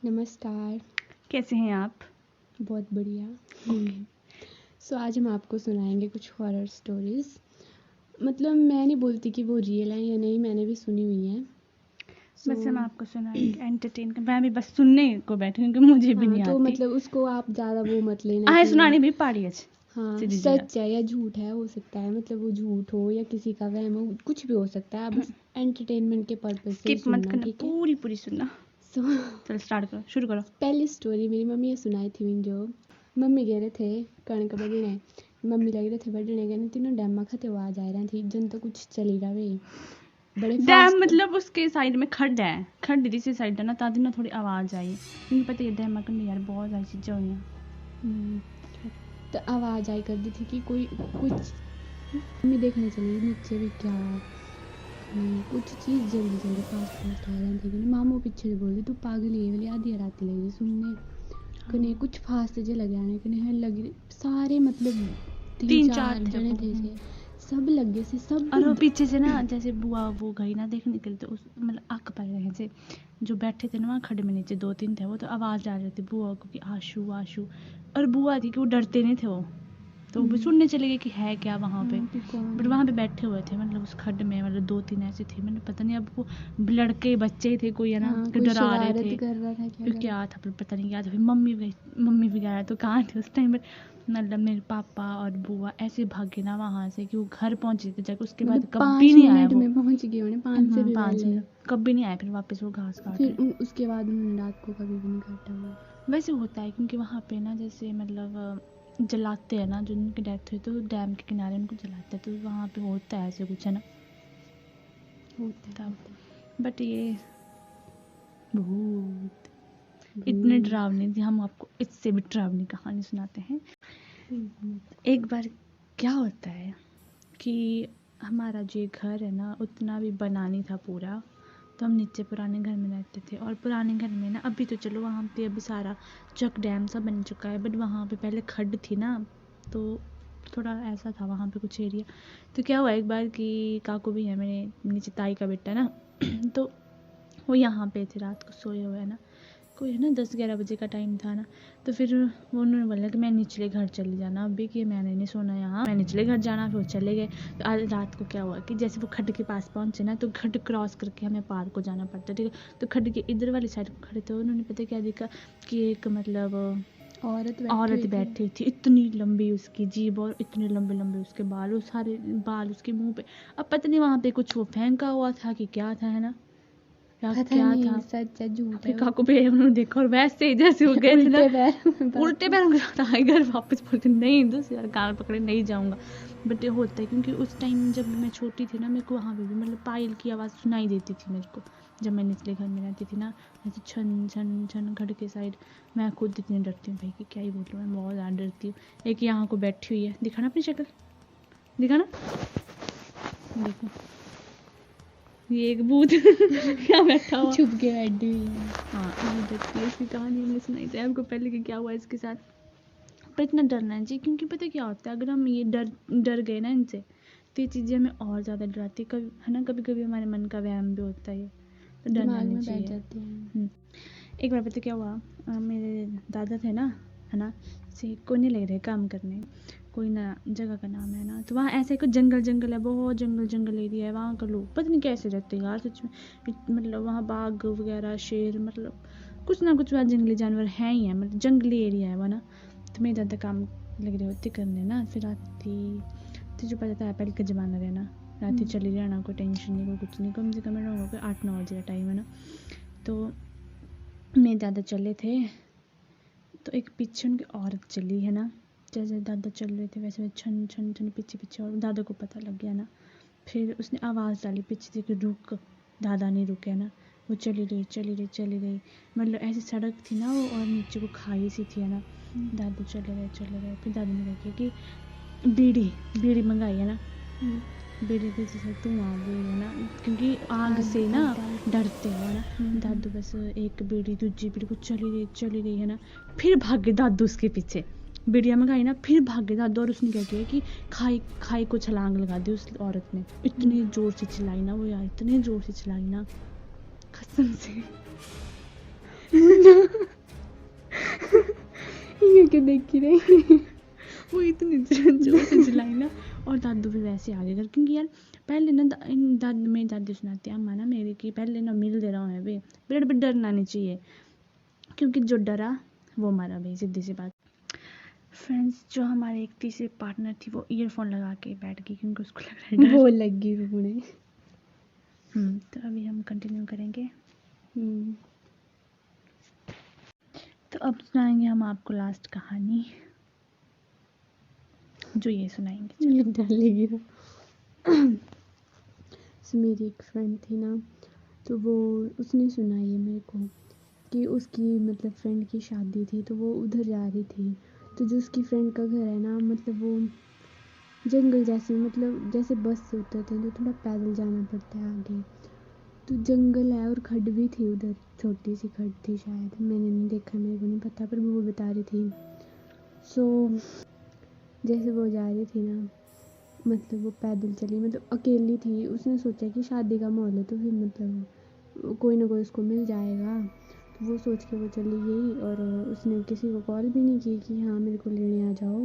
नमस्कार। कैसे हैं आप? बहुत बढ़िया। सो आज हम आपको सुनाएंगे कुछ हॉरर स्टोरीज़। मतलब मैं नहीं बोलती कि वो रियल हैं या नहीं, मैंने भी सुनी हुई हैं। बस हम आपको सुनाएंगे, एंटरटेन कर। मैं भी बस सुनने को बैठी हूँ क्योंकि मुझे भी नहीं तो आती। मतलब उसको आप ज़्यादा वो मत लेना आए कि सुनानी भी पाड़ी है। हाँ सीधी सी बात। सच है या झूठ है, हो सकता है मतलब वो झूठ हो या किसी का वहम हो, कुछ भी हो सकता है। आप बस एंटरटेनमेंट के पर्पज से ही स्किप मत सुनना, करना, ठीक है? पूरी सुनना। सो चलो स्टार्ट करो, शुरू करो। पहली स्टोरी मेरी मम्मी ने सुनाई थी। जो मम्मी कह रहे थे कणक बढ़ने, मम्मी लग रहे थे बढ़ने, कहने तीनों डैम खाते आवाज आ रही थी जन तो कुछ चली रहा बड़े डैम फास्ट। मतलब उसके साइड में खड्ड है, खड्ड इसी साइड है ना, ताकि ना थोड़ी आवाज आई। क्योंकि पता है डैम में यार बहुत सारी चीजें हुई हैं। तो आवाज आई कर दी थी कि कोई कुछ। मम्मी देखने चली नीचे भी क्या कुछ चीज़ जल्दी जल्दी फास्ट आ रही थी। मामू पीछे से बोल दी तू पागल है वाली आधी रात लगी सुनने कने कुछ फास्ट जे लगे आने कने है लगी सारे मतलब तीन चार जने थे से सब लगे से सब। और वो पीछे से ना जैसे बुआ वो गई ना देखने के लिए, तो उस मतलब आग पाए रहे से जो बैठे थे ना वहाँ खड्डे में नीचे 2-3 थे, वो तो आवाज़ डाल रहे थे बुआ को कि आशू आशू। और बुआ थी कि वो डरते नहीं थे, वो तो वो भी सुनने चले गए कि है क्या वहाँ पे। बट वहाँ पे बैठे हुए थे मतलब उस खड्ड में, मतलब 2-3 ऐसे थे, मतलब पता नहीं अब वो लड़के बच्चे थे कोई है ना, तो डरा रहे थे कर रहा था क्या था पता नहीं क्या था। फिर मम्मी भी गया तो कहाँ थे उस टाइम पर। मतलब मेरे पापा और बुआ ऐसे भागे ना वहाँ से कि वो घर पहुँचे थे जाकर, उसके बाद कभी नहीं आया वो। में पहुंच गए उन्हें 5 से भी 5 पहले। मिनट कभी नहीं आया फिर वापस वो घास काट फिर रहे। उसके बाद उन्होंने रात को कभी भी नहीं काटा हुआ। वैसे होता है क्योंकि वहाँ पे ना जैसे मतलब जलाते हैं ना, जो उनकी डेथ हुई तो डैम के किनारे उनको जलाते हैं, तो वहाँ पे होता है ऐसे कुछ है ना, होता है। बट ये भूत इतने डरावनी थी। हम आपको इससे भी डरावनी कहानी सुनाते हैं। एक बार क्या होता है कि हमारा जो घर है ना उतना भी बना नहीं था पूरा, तो हम नीचे पुराने घर में रहते थे। और पुराने घर में ना अभी तो चलो वहाँ पे अभी सारा चक डैम सा बन चुका है, बट वहाँ पे पहले खड्ड थी ना, तो थोड़ा ऐसा था वहाँ पे कुछ एरिया। तो क्या हुआ एक बार कि काकू भी है मेरे नीचे ताई का बेटा ना तो वो यहाँ पे थे रात को सोए हुए है ना, कोई है ना 10-11 बजे का टाइम था ना। तो फिर वो उन्होंने बोला कि मैं निचले घर चले जाना अभी, कि मैंने नहीं सोना यहाँ, मैं निचले घर जाना। फिर वो चले गए। तो आज रात को क्या हुआ कि जैसे वो खड्ड के पास पहुँचे ना, तो खड्ड क्रॉस करके हमें पार को जाना पड़ता, ठीक है। तो खड्ड के इधर वाली साइड को खड़े थे, उन्होंने पता क्या देखा कि एक मतलब औरत बैठी थी, इतनी लंबी उसकी जीभ और इतने लंबे लंबे उसके बाल, वो सारे बाल उसके मुंह पे। अब पता नहीं वहाँ पे कुछ वो फेंका हुआ था कि क्या था है ना, क्या था सच है झूठ फिर है। काकू पे उन्होंने देखा और वैसे ही जैसे वो गए थे ना उल्टे पैरों के साथ आए घर वापस, बोलते नहीं दूसरी यार कान पकड़े नहीं जाऊंगा। बट ये होता है क्योंकि उस टाइम जब मैं छोटी थी ना, मेरे को वहाँ पे भी मतलब पायल की आवाज़ सुनाई देती थी मेरे को, जब मैं निचले घर में रहती थी ना, ऐसे छन छन छन घर के साइड। मैं खुद इतनी डरती हूँ भाई कि क्या ही बोल रहा हूँ, मैं बहुत ज़्यादा डरती हूँ। एक यहाँ को बैठी हुई है, दिखाना अपनी शक्ल, दिखाना, देखो ये एक भूत क्या बैठा हुआ छुप के बैठी हुई है। हाँ ये देखती है, इसकी कहानी हमने सुनाई थी आपको पहले कि क्या हुआ इसके साथ। पर इतना डरना है जी, क्योंकि पता क्या होता है, अगर हम ये डर गए ना इनसे, तो ये चीज़ें हमें और ज़्यादा डराती है कभी है ना, कभी कभी हमारे मन का वहम भी होता है, तो डरना नहीं चाहिए। एक बार पता क्या हुआ, मेरे दादा थे ना है ना, से कोई नहीं लग रहे काम करने, कोई ना जगह का नाम है ना, तो वहाँ ऐसे कुछ जंगल है, बहुत जंगल एरिया है। वहाँ का लोग पता नहीं कैसे रहते हैं यार सच में, मतलब वहाँ बाघ वगैरह शेर मतलब कुछ ना कुछ वहाँ जंगली जानवर हैं ही है, मतलब जंगली एरिया है वह ना। तो मेरे दादा काम लग रहे होते करने ना, फिर राती तुझे पता था पहले का ज़माना रहना, राती चली रहना, कोई टेंशन नहीं कोई कुछ नहीं, कम से कम रहूँगा कोई 8-9 बजे का टाइम है ना। तो मेरे दादा चले थे, तो एक पीछे उनकी औरत चली है ना, जैसे दादा चल रहे थे वैसे छन छन छन पीछे, और दादा को पता लग गया ना। फिर उसने आवाज़ डाली पीछे से कि रुक, दादा नहीं रुके है ना, वो चली रही, मतलब ऐसी सड़क थी ना वो, और नीचे को खाई सी थी है ना। दादू चले गए। फिर दादू ने कहा कि बीड़ी मंगाई है ना, बीड़ी के जैसे धुआं भी है ना, क्योंकि आग से ना डरते हो ना। दादू बस एक बीड़ी दूसरी बीड़ी को चली रही है ना, फिर भागे दादू उसके पीछे, बीड़िया मंगाई ना, फिर भागे दादू। और उसने क्या किया कि खाई को छलांग लगा दी उस औरत ने, इतनी जोर से चिल्लाई ना वो यार, इतने जोर से चिल्लाई ना कसम से के देख ही रही। वो इतनी जोर से चिल्लाई ना, और दादू भी वैसे आगे कर, क्योंकि यार पहले ना मेरी दादी सुनाती है अम्मा ना मेरी कि पहले ना मिल दे रहा हूँ भाई, पेड़ पे डरना नहीं चाहिए, क्योंकि जो डरा वो मरा भाई, सीधी सी बात। फ्रेंड्स, जो हमारे एक तीसरे पार्टनर थी वो ईयरफोन लगा के बैठ गई, क्योंकि उसको लग रहा है डर। वो लग गई रोने। तो अभी हम कंटिन्यू करेंगे। तो अब सुनाएंगे हम आपको लास्ट कहानी, जो ये सुनाएंगे। मुझे डर लगी ना। सो मेरी एक फ्रेंड थी ना, तो वो उसने सुनाई है मेरे को कि उसकी मतलब फ्रेंड की शादी थी, तो वो उधर जा रही थी। तो जो उसकी फ्रेंड का घर है ना, मतलब वो जंगल जैसे, मतलब जैसे बस से उतरते हैं तो थोड़ा पैदल जाना पड़ता है आगे। तो जंगल है और खड्ड भी थी उधर, छोटी सी खड्ड थी शायद, मैंने नहीं देखा, मेरे को नहीं पता, पर वो बता रही थी। सो जैसे वो जा रही थी ना, मतलब वो पैदल चली, मतलब अकेली थी। उसने सोचा कि शादी का माहौल है तो फिर मतलब कोई ना कोई उसको मिल जाएगा, तो वो सोच के वो चली गई। और उसने किसी को कॉल भी नहीं की कि हाँ मेरे को लेने आ जाओ।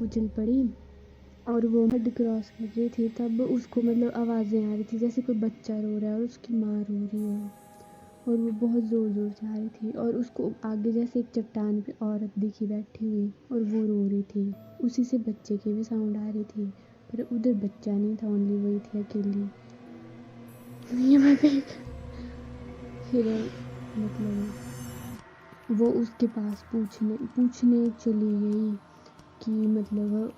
वो चल पड़ी और वो खड्ड क्रॉस कर रही थी, तब उसको मतलब आवाज़ें आ रही थी जैसे कोई बच्चा रो रहा है और उसकी माँ रो रही है, और वो बहुत ज़ोर ज़ोर से आ रही थी। और उसको आगे जैसे एक चट्टान पे औरत दिखी बैठी हुई, और वो रो रही थी। उसी से बच्चे की भी साउंड आ रही थी, पर उधर बच्चा नहीं था, ओनली वही थी अकेली। ये मैं देख, फिर मतलब वो उसके पास पूछने चली गई कि मतलब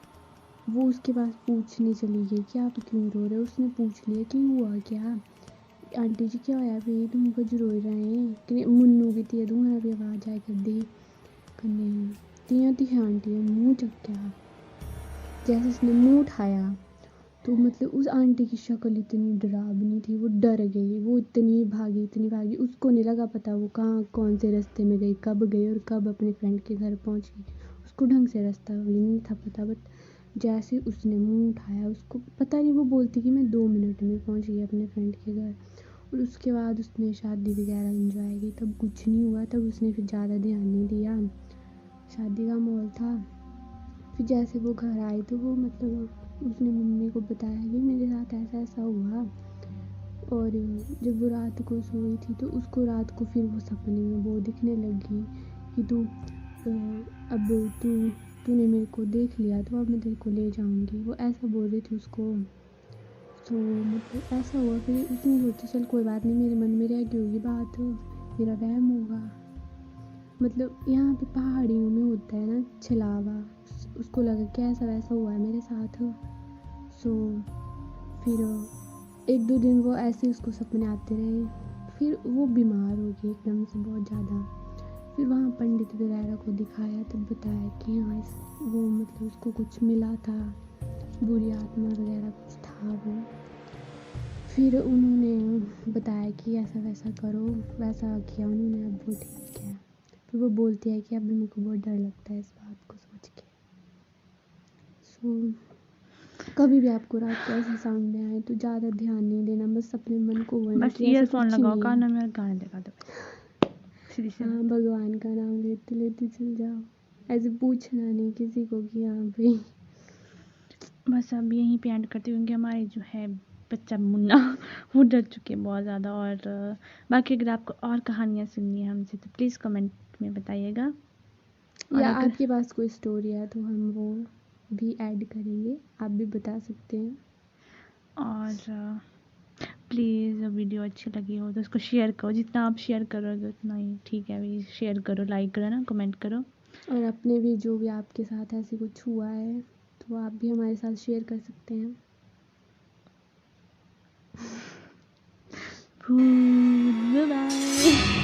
वो उसके पास पूछने चली गई कि आप क्यों रो रहे हो। उसने पूछ लिया कि हुआ क्या, आंटी जी क्या होया भी, तुम कुछ रो रहे हैं कि मुन्नू की तिया दूंगा भी आवाज आए कर दी कन्ने तिया तिया आंटी मुँह चक्या। जैसे उसने मुँह उठाया तो मतलब उस आंटी की शक्ल इतनी डरावनी थी, वो डर गई, वो इतनी भागी, उसको नहीं लगा पता वो कहाँ कौन से रास्ते में गई, कब गई और कब अपने फ्रेंड के घर पहुँच गई। उसको ढंग से रास्ता भी नहीं था पता, बट जैसे उसने मुंह उठाया, उसको पता नहीं, वो बोलती कि मैं 2 मिनट में पहुँच गई अपने फ्रेंड के घर। और उसके बाद उसने शादी वगैरह एंजॉय की, तब कुछ नहीं हुआ, तब उसने फिर ज़्यादा ध्यान नहीं दिया, शादी का माहौल था। फिर जैसे वो घर आई तो वो मतलब उसने मम्मी को बताया कि मेरे साथ ऐसा ऐसा हुआ। और जब वो रात को सोई थी तो उसको रात को फिर वो सपने में वो दिखने लगी कि तू अब तूने मेरे को देख लिया तो अब मैं तेरे को ले जाऊंगी, वो ऐसा बोल रही थी उसको। तो मतलब ऐसा हुआ, फिर उसने सोचा चल कोई बात नहीं, मेरे मन में रह गई होगी बात, मेरा वहम होगा। मतलब यहाँ पे पहाड़ियों में होता है ना छलावा, उसको लगा कि ऐसा वैसा हुआ है मेरे साथ। सो फिर 1-2 दिन वो ऐसे ही उसको सपने आते रहे, फिर वो बीमार हो गई एकदम से बहुत ज़्यादा। फिर वहाँ पंडित वगैरह को दिखाया, तब बताया कि हाँ वो मतलब उसको कुछ मिला था, बुरी आत्मा वगैरह कुछ था वो। फिर उन्होंने बताया कि ऐसा वैसा करो, वैसा किया उन्होंने, अब वो ठीक है। फिर वो बोलती है कि अभी मेरे को बहुत डर लगता है इस बात को सोच के। सो कभी भी आपको रात को ऐसे साउंड में आए तो ज़्यादा ध्यान नहीं देना, बस अपने मन को वो है ना बस कि ऐसा ईयरफोन कुछ लगाओ नहीं कानों है। में और गाने लगा दो, सीधी सी हाँ, भगवान का नाम लेते लेते चल जाओ, ऐसे पूछना नहीं किसी को कि हाँ भाई। बस अब यहीं पे एंड करती हूँ, क्योंकि हमारे जो है बच्चा मुन्ना वो डर चुके हैं बहुत ज़्यादा। और बाकी अगर आपको और कहानियाँ सुननी है हमसे तो प्लीज़ कमेंट में बताइएगा। और या अगर आपके पास कोई स्टोरी है तो हम वो भी ऐड करेंगे, आप भी बता सकते हैं। और प्लीज़ वीडियो अच्छी लगी हो तो उसको शेयर करो, जितना आप शेयर करोगे उतना ही ठीक है भाई, शेयर करो, लाइक करो ना, कमेंट करो। और अपने भी जो भी आपके साथ ऐसे कुछ हुआ है तो आप भी हमारे साथ शेयर कर सकते हैं। Bye bye.